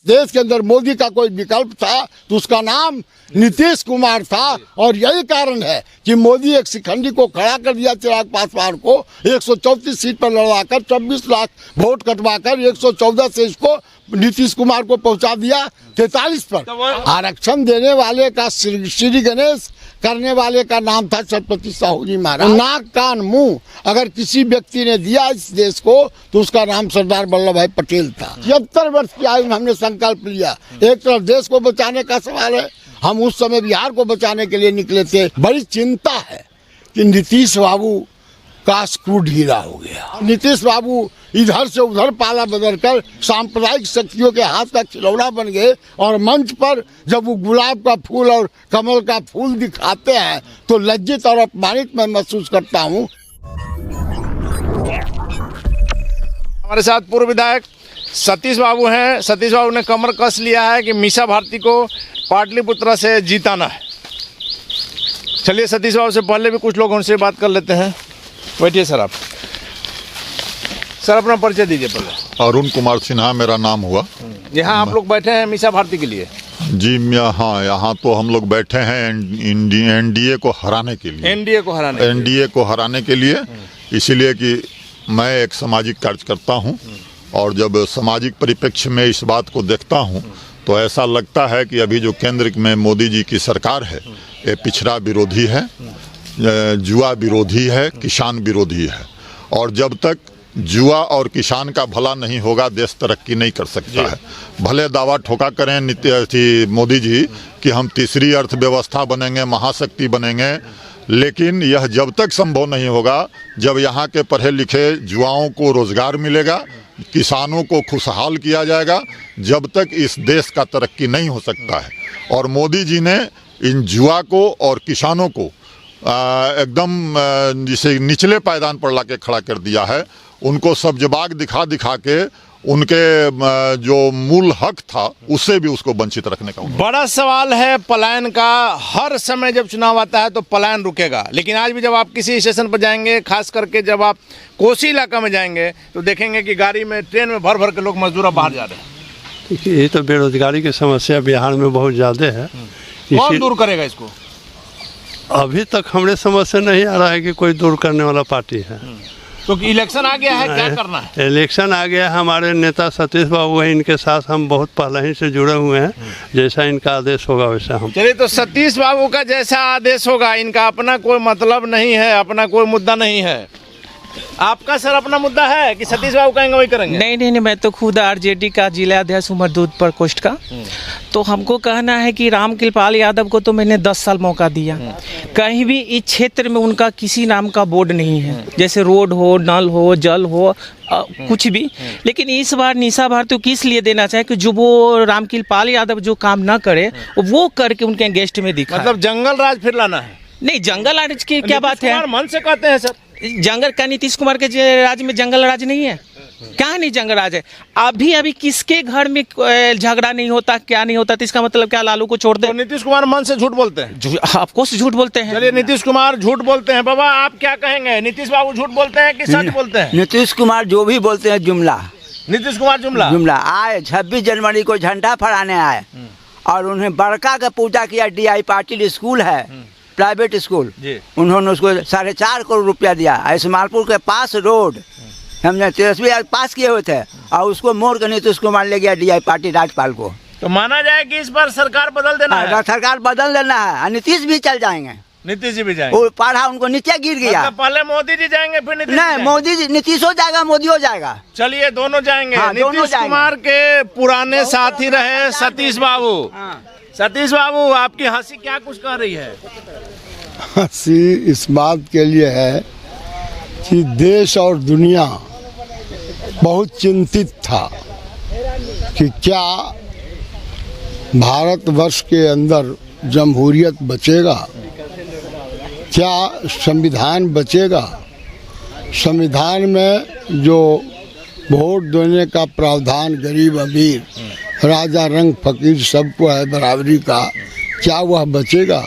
देश के अंदर मोदी का कोई विकल्प था तो उसका नाम नीतीश कुमार था। और यही कारण है कि मोदी एक शिखंडी को खड़ा कर दिया चिराग पासवान को 134 सीट पर लड़वाकर 24 लाख वोट कटवाकर 114 से इसको नीतीश कुमार को पहुंचा दिया 43 पर। आरक्षण देने वाले का श्री गणेश करने वाले का नाम था छत्रपति साहू जी महाराज। नाक कान मुंह अगर किसी व्यक्ति ने दिया इस देश को तो उसका नाम सरदार वल्लभ भाई पटेल था। 76 वर्ष की आयु में हमने संकल्प लिया। एक तरफ देश को बचाने का सवाल है, हम उस समय बिहार को बचाने के लिए निकले थे। बड़ी चिंता है कि नीतीश बाबू का स्क्रू ढीला हो गया। नीतीश बाबू इधर से उधर पाला बदलकर सांप्रदायिक शक्तियों के हाथ का खिलौना बन गए और मंच पर जब वो गुलाब का फूल और कमल का फूल दिखाते हैं तो लज्जित और अपमानित मैं महसूस करता हूँ। हमारे साथ पूर्व विधायक सतीश बाबू हैं। सतीश बाबू ने कमर कस लिया है कि मीसा भारती को पाटलिपुत्र से जीताना है। चलिए सतीश बाबू से पहले भी कुछ लोग उनसे बात कर लेते हैं। बैठिए सर। आप सर अपना परिचय दीजिए पहले। अरुण कुमार सिन्हा मेरा नाम हुआ। यहाँ आप लोग बैठे हैं मीसा भारती के लिए? जी हाँ, यहाँ तो हम लोग बैठे हैं एनडीए को हराने के लिए। एनडीए को हराने के लिए इसीलिए कि मैं एक सामाजिक कार्यकर्ता हूँ और जब सामाजिक परिप्रेक्ष्य में इस बात को देखता हूँ तो ऐसा लगता है कि अभी जो केंद्र में मोदी जी की सरकार है ये पिछड़ा विरोधी है, जुआ विरोधी है, किसान विरोधी है। और जब तक जुआ और किसान का भला नहीं होगा देश तरक्की नहीं कर सकता है। भले दावा ठोका करें मोदी जी कि हम तीसरी अर्थव्यवस्था बनेंगे, महाशक्ति बनेंगे, लेकिन यह जब तक संभव नहीं होगा जब यहाँ के पढ़े लिखे युवाओं को रोजगार मिलेगा, किसानों को खुशहाल किया जाएगा, जब तक इस देश का तरक्की नहीं हो सकता है। और मोदी जी ने इन जुआ को और किसानों को एकदम जिसे निचले पायदान पर लाके खड़ा कर दिया है। उनको सब जवाब दिखा के उनके जो मूल हक था उससे भी उसको वंचित रखने का। बड़ा सवाल है पलायन का। हर समय जब चुनाव आता है तो पलायन रुकेगा, लेकिन आज भी जब आप किसी स्टेशन पर जाएंगे, खास करके जब आप कोसी इलाका में जाएंगे तो देखेंगे कि गाड़ी में ट्रेन में भर भर के लोग मजदूर बाहर जा रहे हैं। ये तो बेरोजगारी की समस्या बिहार में बहुत ज़्यादा है। कौन दूर करेगा इसको? अभी तक हमने समझ से नहीं आ रहा है कि कोई दूर करने वाला पार्टी है। तो इलेक्शन आ गया है, क्या करना है? इलेक्शन आ गया है। हमारे नेता सतीश बाबू हैं, इनके साथ हम बहुत पहले ही से जुड़े हुए हैं। जैसा इनका आदेश होगा वैसा हम। चलिए, तो सतीश बाबू का जैसा आदेश होगा, इनका अपना कोई मतलब नहीं है, अपना कोई मुद्दा नहीं है। आपका सर अपना मुद्दा है कि सतीश बाबू कहेंगे वही करेंगे? नहीं, मैं तो खुद आरजेडी का जिला अध्यक्ष हूँ मरदूद प्रकोष्ठ का। तो हमको कहना है कि रामकृपाल यादव को तो मैंने 10 साल मौका दिया, कहीं भी इस क्षेत्र में उनका किसी नाम का बोर्ड नहीं है, जैसे रोड हो, नल हो, जल हो, कुछ भी। लेकिन इस बार मीसा भारती को किस लिए देना चाहे कि जो वो रामकृपाल यादव जो काम ना करे वो करके उनके गेस्ट में दिखा। मतलब जंगल राज फिर लाना है? नहीं, जंगल राज की क्या बात है? मन से कहते हैं सर जंगल का नीतीश कुमार के राज्य में जंगल राज नहीं है? क्या नहीं जंगल राज है? अभी किसके घर में झगड़ा नहीं होता, क्या नहीं होता? तो इसका मतलब क्या लालू को छोड़ दे? तो नीतीश कुमार मन से झूठ बोलते हैं? आपको झूठ बोलते हैं। चलिए, नीतीश कुमार झूठ बोलते हैं। बाबा आप क्या कहेंगे, नीतीश बाबू झूठ बोलते हैं कि सच बोलते हैं? नीतीश कुमार जो भी बोलते हैं जुमला। नीतीश कुमार जुमला आए 26 जनवरी को झंडा फहराने आए और उन्हें बड़का का पूजा किया। DI पाटिल स्कूल है, प्राइवेट स्कूल, उन्होंने उसको 4.5 करोड़ रुपया दिया। इस्माइलपुर के पास रोड हमने तेजस्वी पास किए हुए थे और उसको मोड़ कर नीतीश कुमार ले गया DI पार्टी राज्यपाल को। तो माना जाए कि इस बार सरकार बदल देना है? सरकार बदल देना है, नीतीश भी चल जाएंगे। नीतीश जी भी जाएंगे? वो पढ़ा उनको नीचे गिर गया। मतलब पहले मोदी जी जाएंगे फिर नीतीश? नहीं, मोदी जी, नीतीश हो जाएगा, मोदी हो जाएगा। चलिए, दोनों जाएंगे। हाँ, नीतीश कुमार के पुराने साथी रहे सतीश बाबू। सतीश बाबू, आपकी हंसी क्या कुछ कह रही है? हंसी इस बात के लिए है कि देश और दुनिया बहुत चिंतित था कि क्या भारतवर्ष के अंदर जमहूरियत बचेगा, क्या संविधान बचेगा। संविधान में जो वोट देने का प्रावधान गरीब अमीर, राजा रंग फकीर सबको है बराबरी का, क्या वह बचेगा?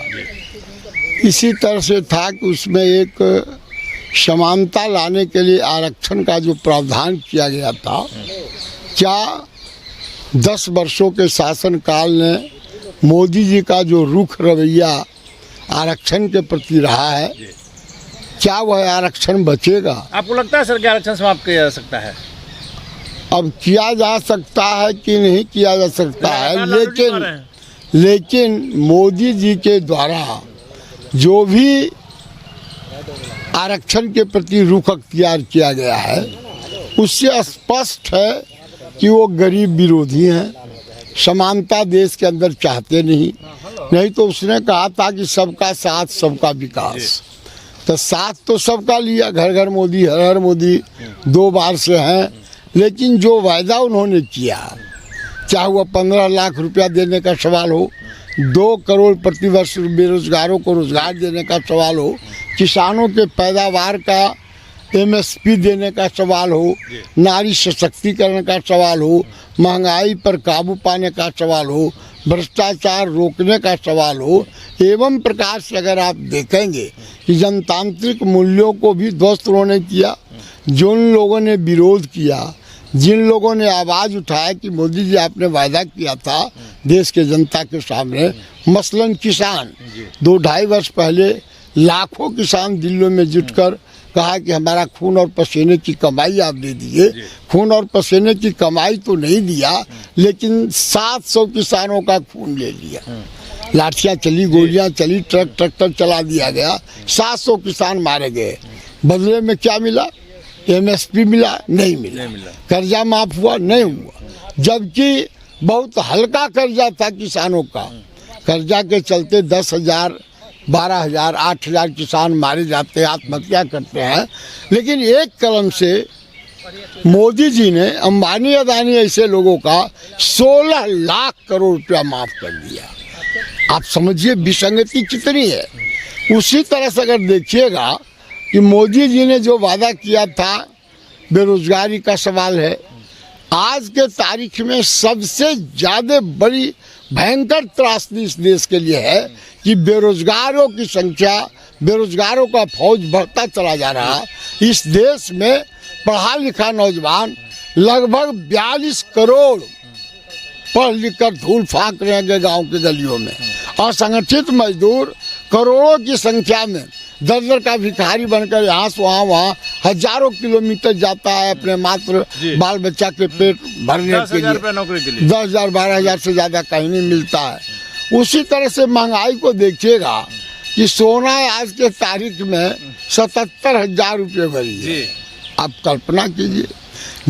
इसी तरह से था कि उसमें एक समानता लाने के लिए आरक्षण का जो प्रावधान किया गया था, क्या 10 वर्षों के शासनकाल में मोदी जी का जो रुख रवैया आरक्षण के प्रति रहा है, क्या वह आरक्षण बचेगा? आपको लगता है सर कि आरक्षण समाप्त किया जा सकता है? अब किया जा सकता है कि नहीं किया जा सकता है, लेकिन मोदी जी के द्वारा जो भी आरक्षण के प्रति रुख अख्तियार किया गया है, उससे स्पष्ट है कि वो गरीब विरोधी हैं, समानता देश के अंदर चाहते नहीं तो उसने कहा था कि सबका साथ सबका विकास, तो साथ तो सबका लिया, घर घर मोदी हर हर मोदी 2 बार से हैं, लेकिन जो वायदा उन्होंने किया, चाहे वह 15 लाख रुपया देने का सवाल हो, 2 करोड़ प्रतिवर्ष बेरोजगारों को रोजगार देने का सवाल हो, किसानों के पैदावार का MSP देने का सवाल हो, नारी सशक्तिकरण का सवाल हो, महंगाई पर काबू पाने का सवाल हो, भ्रष्टाचार रोकने का सवाल हो, एवं प्रकार से अगर आप देखेंगे कि जनतांत्रिक मूल्यों को भी ध्वस्त उन्होंने किया। जिन लोगों ने विरोध किया, जिन लोगों ने आवाज़ उठाया कि मोदी जी आपने वायदा किया था देश के जनता के सामने, मसलन किसान, 2-2.5 वर्ष पहले लाखों किसान दिल्ली में जुटकर कहा कि हमारा खून और पसीने की कमाई आप दे दीजिए। खून और पसीने की कमाई तो नहीं दिया, लेकिन 700 किसानों का खून ले लिया। लाठियाँ चली, गोलियाँ चली, ट्रैक्टर चला दिया गया, 700 किसान मारे गए। बदले में क्या मिला? MSP मिला? नहीं मिला। कर्जा माफ हुआ? नहीं हुआ। जबकि बहुत हल्का कर्जा था किसानों का, कर्जा के चलते 10,000, 12,000, 8,000 किसान मारे जाते हैं, आत्महत्या करते हैं। लेकिन एक कलम से मोदी जी ने अंबानी अदानी ऐसे लोगों का 16 लाख करोड़ रुपया माफ कर दिया। आप समझिए विसंगति कितनी है। उसी तरह से अगर देखिएगा कि मोदी जी ने जो वादा किया था, बेरोजगारी का सवाल है, आज के तारीख में सबसे ज़्यादा बड़ी भयंकर त्रासदी इस देश के लिए है कि बेरोजगारों की संख्या, बेरोजगारों का फौज बढ़ता चला जा रहा। इस देश में पढ़ा लिखा नौजवान लगभग 42 करोड़ पढ़ लिख कर धूल फाँक रहे हैं गाँव के गलियों में। असंगठित मजदूर करोड़ों की संख्या में दर का भिखारी बनकर यहाँ से वहाँ हजारों किलोमीटर जाता है अपने मात्र बाल बच्चा के पेट भरने के लिए। नौकरी के लिए 10,000 12,000 से ज़्यादा कहीं नहीं मिलता है। उसी तरह से महंगाई को देखिएगा कि सोना आज के तारीख में 77,000 रुपये भरी है। आप कल्पना कीजिए।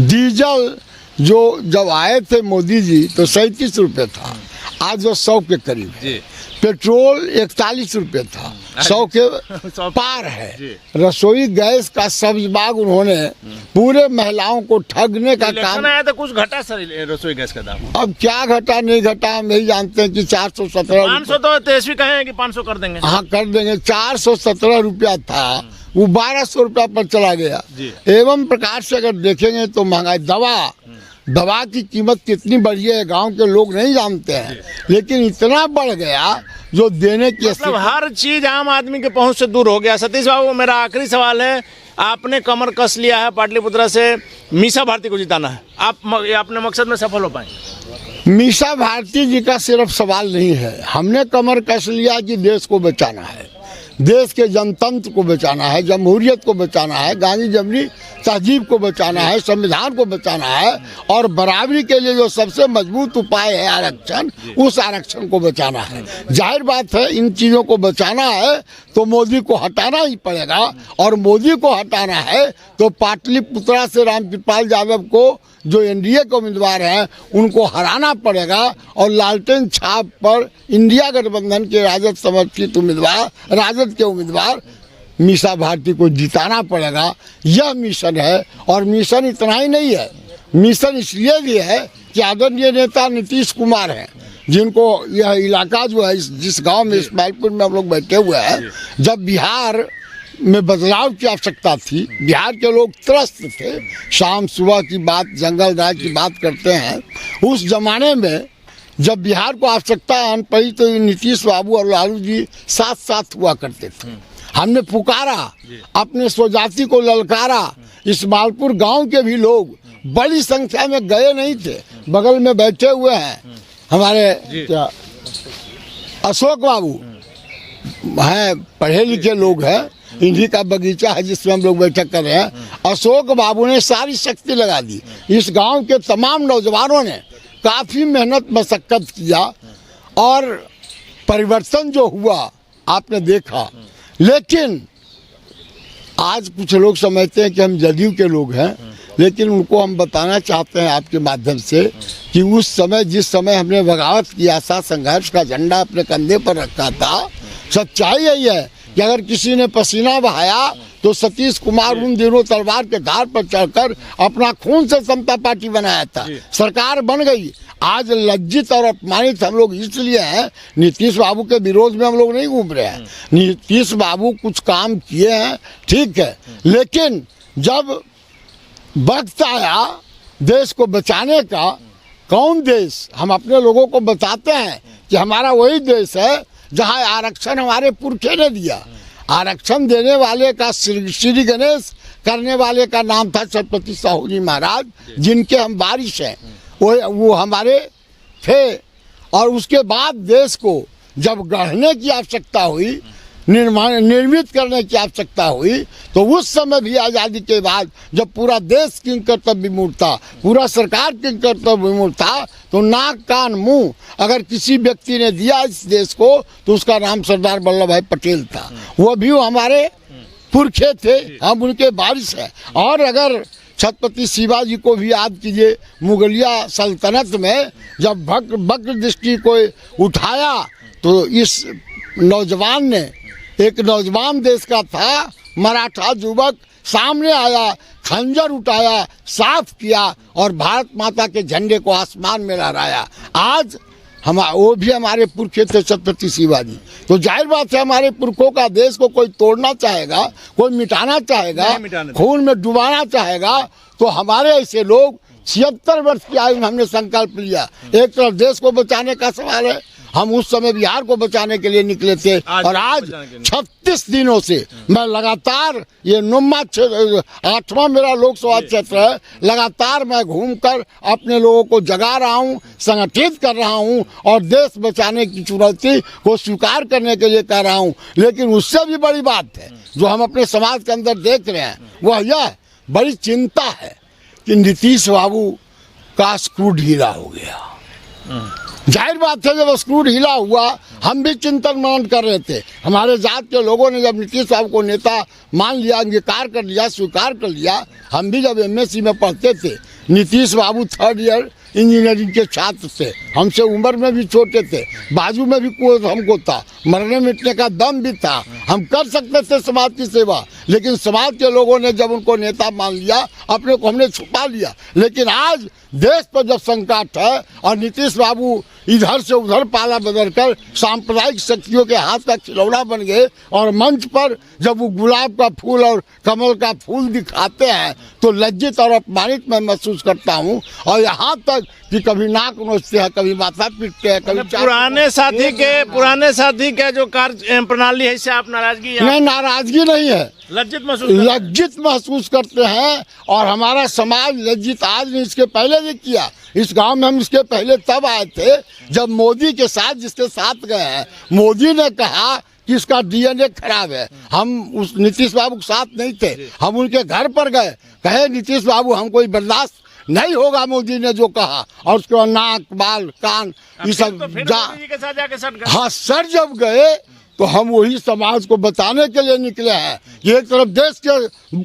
डीजल जो जब आए थे मोदी जी तो 37 रुपये था, आज वो 100 के करीब है। पेट्रोल 41 रुपये था, 100 के पार है। रसोई गैस का सब्ज बाग उन्होंने पूरे महिलाओं को ठगने का काम आया, तो कुछ घटा सर रसोई गैस का दाम? अब क्या घटा नहीं घटा हम नहीं जानते हैं कि 417, 500 तो तेजस्वी कहे कि 500 कर देंगे। हाँ कर देंगे। 417 रुपया था, वो 1200 रुपया पर चला गया। एवं प्रकार से अगर देखेंगे तो महंगाई, दवा की कीमत कितनी बढ़ी है गांव के लोग नहीं जानते हैं, लेकिन इतना बढ़ गया जो देने की मतलब हर चीज आम आदमी के पहुंच से दूर हो गया। सतीश बाबू, मेरा आखिरी सवाल है, आपने कमर कस लिया है पाटलिपुत्रा से मीसा भारती को जिताना है, आप अपने मकसद में सफल हो पाएंगे? मीसा भारती जी का सिर्फ सवाल नहीं है, हमने कमर कस लिया कि देश को बचाना है, देश के जनतंत्र को बचाना है, जमहूरियत को बचाना है, गांधी जमनी तहजीब को बचाना है, संविधान को बचाना है, और बराबरी के लिए जो सबसे मजबूत उपाय है आरक्षण, उस आरक्षण को बचाना है। जाहिर बात है इन चीज़ों को बचाना है तो मोदी को हटाना ही पड़ेगा, और मोदी को हटाना है तो पाटलिपुत्रा से रामकृपाल यादव को जो एनडीए के उम्मीदवार हैं उनको हराना पड़ेगा, और लालटेन छाप पर इंडिया गठबंधन के राजद समर्थित उम्मीदवार, राजद के उम्मीदवार मीसा भारती को जिताना पड़ेगा। यह मिशन है, और मिशन इतना ही नहीं है, मिशन इसलिए भी है कि आदरणीय नेता नीतीश कुमार हैं, जिनको यह इलाका जो है, जिस गांव में इस्माइलपुर में हम लोग बैठे हुए हैं, जब बिहार में बदलाव की आवश्यकता थी, बिहार के लोग त्रस्त थे, शाम सुबह की बात, जंगल राज की बात करते हैं, उस जमाने में जब बिहार को आवश्यकता आन पड़ी तो नीतीश बाबू और लालू जी साथ साथ हुआ करते थे। हमने पुकारा, अपने स्वजाति को ललकारा, इस्माइलपुर गांव के भी लोग बड़ी संख्या में गए नहीं थे। बगल में बैठे हुए हैं हमारे क्या अशोक बाबू हैं, पढ़े लिखे लोग हैं, इन्हीं का बगीचा है जिसमें हम लोग बैठक कर रहे हैं। अशोक बाबू ने सारी शक्ति लगा दी। इस गांव के तमाम नौजवानों ने काफ़ी मेहनत मशक्क़त किया और परिवर्तन जो हुआ आपने देखा। लेकिन आज कुछ लोग समझते हैं कि हम जदयू के लोग हैं, लेकिन उनको हम बताना चाहते हैं आपके माध्यम से कि उस समय जिस समय हमने बगावत किया था, संघर्ष का झंडा अपने कंधे पर रखा था, सच्चाई यही है कि अगर किसी ने पसीना बहाया तो सतीश कुमार उन दिनों तलवार के धार पर चढ़कर अपना खून से समता पार्टी बनाया था। सरकार बन गई। आज लज्जित और अपमानित हम लोग इसलिए हैं, नीतीश बाबू के विरोध में हम लोग नहीं घूम रहे हैं। नीतीश बाबू कुछ काम किए हैं, ठीक है, लेकिन जब वक्त आया देश को बचाने का, कौन देश, हम अपने लोगों को बताते हैं कि हमारा वही देश है जहां आरक्षण हमारे पुरखे ने दिया। आरक्षण देने वाले का श्री गणेश करने वाले का नाम था छत्रपति साहू जी महाराज, जिनके हम वारिस हैं। वो हमारे थे। और उसके बाद देश को जब गढ़ने की आवश्यकता हुई, निर्मित करने की आवश्यकता हुई, तो उस समय भी आज़ादी के बाद जब पूरा देश किंग कर्तव्य विमूढ़ था, पूरा सरकार किंग कर्तव्य विमूढ़ था, तो नाक कान मुंह अगर किसी व्यक्ति ने दिया इस देश को तो उसका नाम सरदार वल्लभ भाई पटेल था। वो भी हमारे पुरखे थे, हम उनके वारिस हैं। और अगर छत्रपति शिवाजी को भी याद कीजिए, मुगलिया सल्तनत में जब वक्र दृष्टि को उठाया तो इस नौजवान ने, एक नौजवान देश का था, मराठा युवक सामने आया, खंजर उठाया, साफ किया और भारत माता के झंडे को आसमान में लहराया। आज वो भी हमारे पुरखे थे छत्रपति शिवाजी। तो जाहिर बात है हमारे पुरखों का देश को कोई तोड़ना चाहेगा, कोई मिटाना चाहेगा, खून में डुबाना चाहेगा, तो हमारे ऐसे लोग 76 वर्ष की आयु में हमने संकल्प लिया। एक तरफ देश को बचाने का सवाल है, हम उस समय बिहार को बचाने के लिए निकले थे, और आज 36 दिनों से मैं लगातार, ये 8वां मेरा लोकसभा क्षेत्र है, लगातार मैं घूमकर अपने लोगों को जगा रहा हूँ, संगठित कर रहा हूँ और देश बचाने की चुनौती को स्वीकार करने के लिए कह रहा हूँ। लेकिन उससे भी बड़ी बात है जो हम अपने समाज के अंदर देख रहे हैं, वह यह बड़ी चिंता है कि नीतीश बाबू का स्क्रू ढीला हो गया। जाहिर बात है जब स्क्रू ढीला हुआ, हम भी चिंतन मनन कर रहे थे। हमारे जात के लोगों ने जब नीतीश साहब को नेता मान लिया, अंगीकार कर लिया, स्वीकार कर लिया। हम भी जब MSc में पढ़ते थे, नीतीश बाबू 3rd ईयर इंजीनियरिंग के छात्र थे, हमसे उम्र में भी छोटे थे, बाजू में भी कुछ हमको था, मरने मिटने का दम भी था, हम कर सकते थे समाज की सेवा। लेकिन समाज के लोगों ने जब उनको नेता मान लिया, अपने को हमने छुपा लिया। लेकिन आज देश पर जब संकट है और नीतीश बाबू इधर से उधर पाला बदलकर सांप्रदायिक शक्तियों के हाथ का खिलौना बन गए, और मंच पर जब वो गुलाब का फूल और कमल का फूल दिखाते हैं तो लज्जित और अपमानित मैं महसूस करता हूँ। और यहाँ तक कि कभी नाक नोचते हैं, कभी माथा पीटते हैं, कभी पुराने साथी के जो कार्य प्रणाली है इससे आप नाराजगी? नहीं, नाराजगी नहीं है, लज्जित महसूस करते हैं। और हमारा समाज लज्जित आज नहीं, इसके पहले भी किया। इस गांव में हम इसके पहले तब आए थे जब मोदी के साथ, जिसके साथ गए हैं, मोदी ने कहा कि इसका DNA खराब है। हम उस नीतीश बाबू के साथ नहीं थे, हम उनके घर पर गए, कहे नीतीश बाबू हम कोई बर्दाश्त नहीं होगा मोदी ने जो कहा, और उसके बाद नाक बाल कान ये सब हाँ सर जब गए तो हम वही समाज को बताने के लिए निकले हैं। ये एक तरफ देश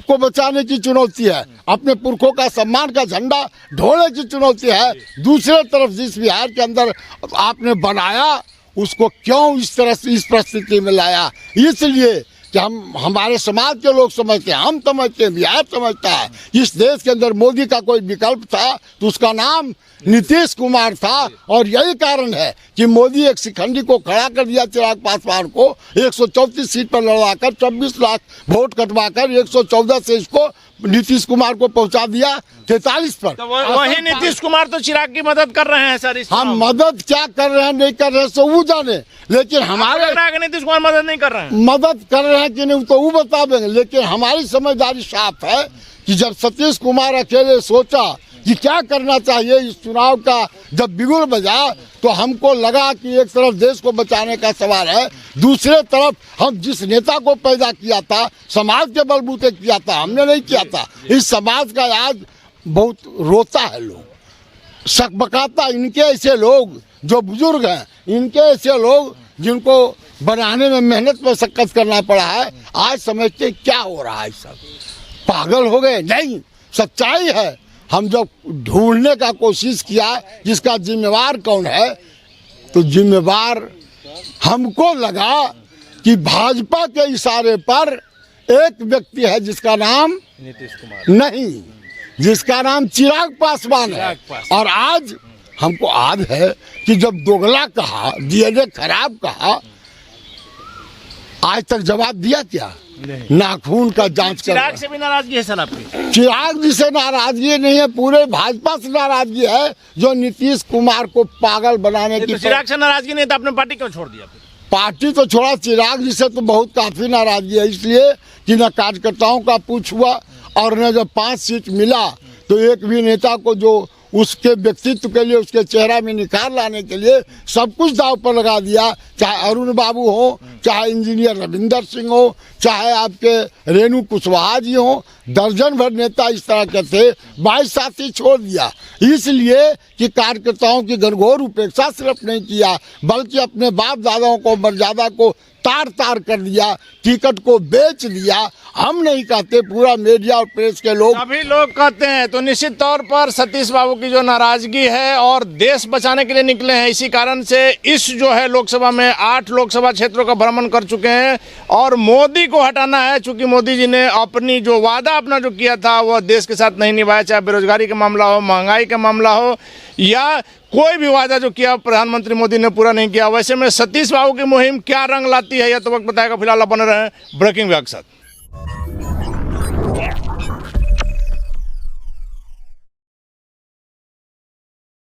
को बचाने की चुनौती है, अपने पुरखों का सम्मान का झंडा ढोने की चुनौती है, दूसरे तरफ जिस बिहार के अंदर आपने बनाया उसको क्यों इस तरह से इस परिस्थिति में लाया। इसलिए कि हमारे समाज के लोग समझते हैं, हम समझते हैं, बिहार समझता है, इस देश के अंदर मोदी का कोई विकल्प था तो उसका नाम नीतीश कुमार था। और यही कारण है कि मोदी एक शिखंडी को खड़ा कर दिया, चिराग पासवान को 134 सीट पर लड़वाकर 24 लाख वोट कटवाकर 114 से इसको नीतीश कुमार को पहुंचा दिया 43 पर। तो वही नीतीश कुमार तो चिराग की मदद कर रहे हैं सर। हम मदद क्या कर रहे हैं नहीं कर रहे हैं सो वो जाने, लेकिन हमारे नीतीश कुमार मदद नहीं कर रहे हैं, मदद कर रहे हैं कि नहीं तो वो बता देंगे। लेकिन हमारी समझदारी साफ है कि जब सतीश कुमार अकेले सोचा कि क्या करना चाहिए। इस चुनाव का जब बिगुल बजा तो हमको लगा कि एक तरफ देश को बचाने का सवाल है, दूसरे तरफ हम जिस नेता को पैदा किया था समाज के बलबूते किया था, हमने नहीं किया था। इस समाज का आज बहुत रोता है लोग, सकबकाता। इनके ऐसे लोग जो बुजुर्ग हैं, इनके ऐसे लोग जिनको बनाने में मेहनत मशक्कत करना पड़ा है, आज समझते क्या हो रहा है, सब पागल हो गए। नहीं, सच्चाई है। हम जब ढूंढने का कोशिश किया जिसका जिम्मेवार कौन है, तो जिम्मेवार हमको लगा कि भाजपा के इशारे पर एक व्यक्ति है जिसका नाम नीतीश कुमार नहीं, जिसका नाम चिराग पासवान है। और आज हमको याद है कि जब दोगला कहा, डीएनए खराब कहा, आज तक जवाब दिया क्या? नाखून का जांच कर। चिराग से भी नाराजगी है सर आपकी? चिराग जी से नाराजगी नहीं है, पूरे भाजपा से नाराजगी है जो नीतीश कुमार को पागल बनाने की। तो चिराग से नाराजगी नहीं तो आपने पार्टी क्यों छोड़ दिया? पार्टी तो छोड़ा, चिराग जी से तो बहुत काफी नाराजगी है, इसलिए कि न कार्यकर्ताओं का पूछ हुआ और न जब 5 सीट मिला तो एक भी नेता को जो उसके व्यक्तित्व के लिए, उसके चेहरा में निखार लाने के लिए सब कुछ दांव पर लगा दिया। चाहे अरुण बाबू हो, चाहे इंजीनियर रविंदर सिंह हो, चाहे आपके रेणु कुशवाहा जी हो, दर्जन भर नेता इस तरह के थे, 22 साथी छोड़ दिया। इसलिए कि कार्यकर्ताओं की घनघोर उपेक्षा सिर्फ नहीं किया, बल्कि अपने बाप दादाओं को, मर्यादा को तार तार कर दिया, टिकट को बेच दिया। हम नहीं कहते, पूरा मीडिया और प्रेस के लोग, सभी लोग कहते हैं। तो निश्चित तौर पर सतीश बाबू की जो नाराजगी है और देश बचाने के लिए निकले हैं, इसी कारण से इस जो है लोकसभा में 8 लोकसभा क्षेत्रों का भ्रमण कर चुके हैं और मोदी को हटाना है। चूंकि मोदी जी ने अपनी जो वादा अपना जो किया था वह देश के साथ नहीं निभाया, चाहे बेरोजगारी का मामला हो, महंगाई का मामला हो, या कोई भी वादा जो किया प्रधानमंत्री मोदी ने पूरा नहीं किया। वैसे में सतीश बाबू की मुहिम क्या रंग लाती है यह तो वक्त बताएगा। फिलहाल बने रहे ब्रेकिंग के साथ।